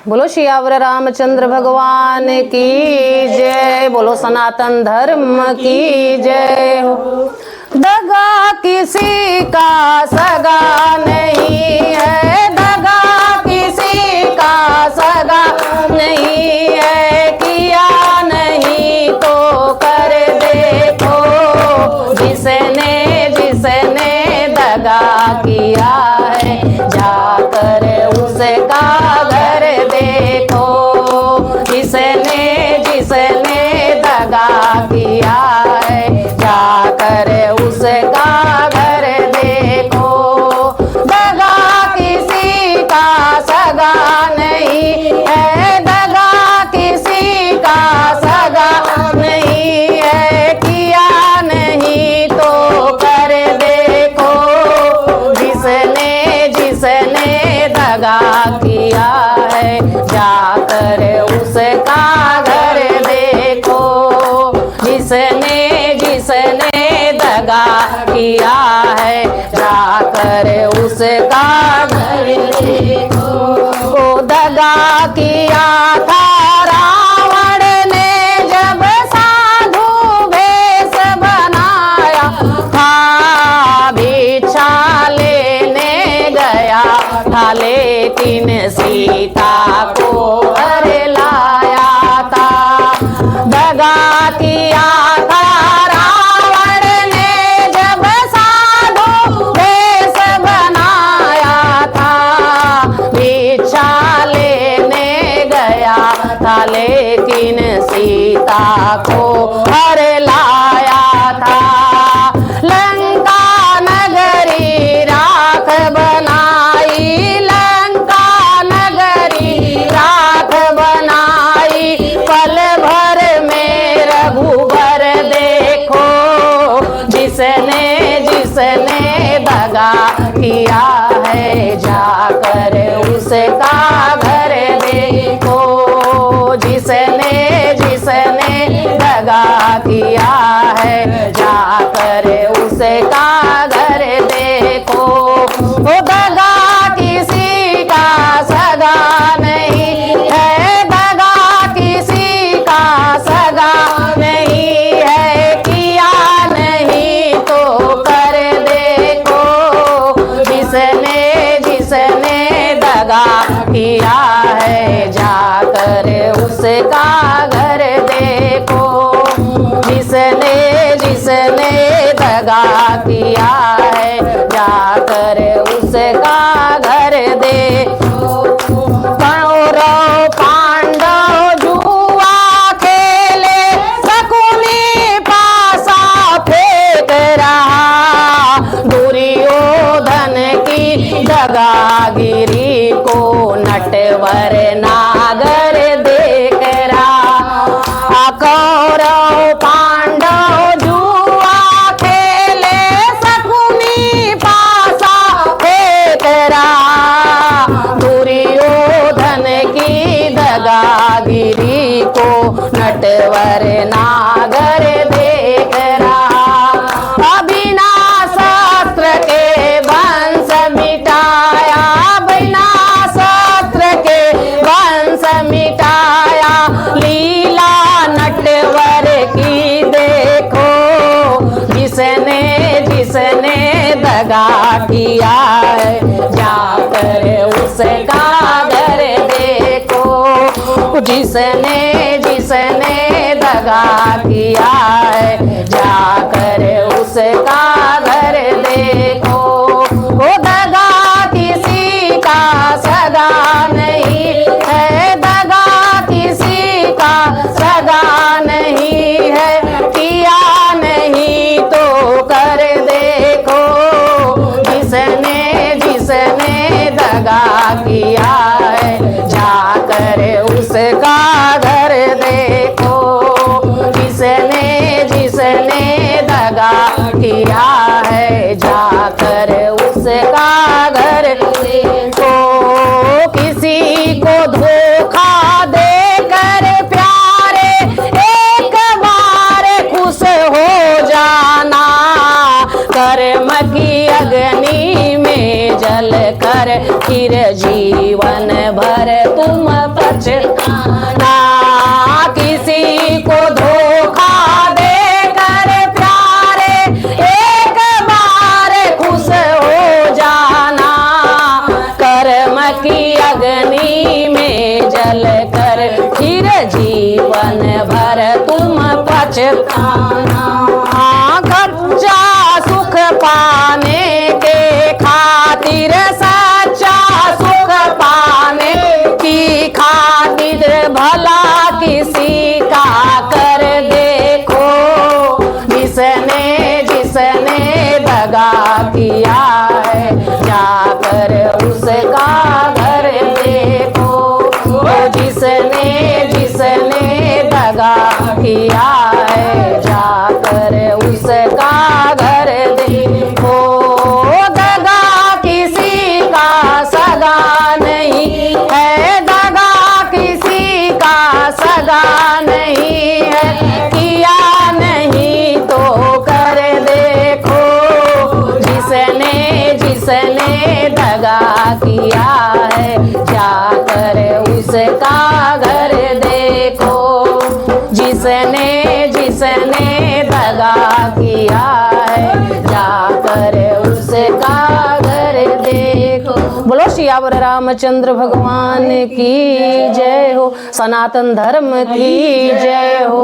बोलो सियावर रामचंद्र भगवान की जय। बोलो सनातन धर्म की जय हो। दगा किसी का सगा नहीं है, दगा किसी का सगा नहीं है, किया नहीं तो कर देखो, जिसने जिसने दगा किया है जाकर उसका घर देखो, जिसने जिसने दगा किया है जाकर उसका घर देखो। दगा किसी का सगा नहीं है, दगा किसी का सगा नहीं है, किया नहीं तो कर देखो, जिसने जिसने दगा किया है जाकर उसका घर देखो, जिसने जिसने दगा किया है जाकर उसका घर देखो। ओ दगा किया था रावण ने जब साधु भेष बनाया था, भिक्षा लेने गया था लेकिन सीता को हर लाया था। दगा किया था रावण ने जब साधु भेष बनाया था, भिक्षा लेने गया था लेकिन सीता को हर लाया था। लंका नगरी राख बनाई, लंका नगरी राख बनाई, पल भर में रघुबर देखो, जिसने जिसने दगा किया है जाकर उसका घर देखो, जिसने जिसने दगा किया है जाकर उसका घर देखो। वो दगा किसी का सगा नहीं है, दगा किसी का सगा नहीं है, किया नहीं तो कर देखो, जिसने जिसने दगा किया है जाकर उसका घर देखो, जिसने जिसने दगा किया है जाकर उसका घर देखो। कौरव पांडव जुआ खेले, शकुनी पासा फेंक रहा, दुर्योधन की दगागिरी को नटवर नागर देख रहा। कौरव पांडव जुआ खेले, शकुनी पासा फेंक रहा, दुर्योधन की दगागिरी को नटवर नागर देख रहा। बिना शस्त्र के वंश मिटाया, बिना शस्त्र के वंश मिटाया, लीला नटवर की देखो, जिसने जिसने दगा किया है जाकर उसका घर देखो, जिसने जिसने दगा किया है जाकर उसका घर देखो। वो दगा किसी का सगा नहीं है, दगा किसी का सगा नहीं है, किया नहीं तो कर देखो, जिसने जिसने दगा किया है जाकर उसका घर देखो, जिसने जिसने दगा किया है जाकर उसका घर देखो। किसी को धोखा देकर प्यारे एक बार खुश हो जाना, कर्म की अग्नि में जल कर फिर जीवन भर तुम पछताना। किसी को धोखा देकर प्यारे एक बार खुश हो जाना। कर्म की अग्नि में जल कर फिर जीवन भर तुम पछताना। कच्चा सुख पाने के खातिर, सच्चा सुख पाने की खातिर भला किसी का कर देखो। जिसने जिसने दगा किया है जाकर उसका घर देखो। जिसने जिसने दगा किया है जाकर उसका घर देखो। दगा किसी का सगा नहीं है, दगा किसी का सगा नहीं है। किया नहीं तो कर देखो। जिसने जिसने दगा किया है जाकर उसका घर देखो। जिसने जिसने दगा किया है जाकर उसका घर देखो। बोलो सियावर रामचंद्र भगवान की जय हो। सनातन धर्म की जय हो।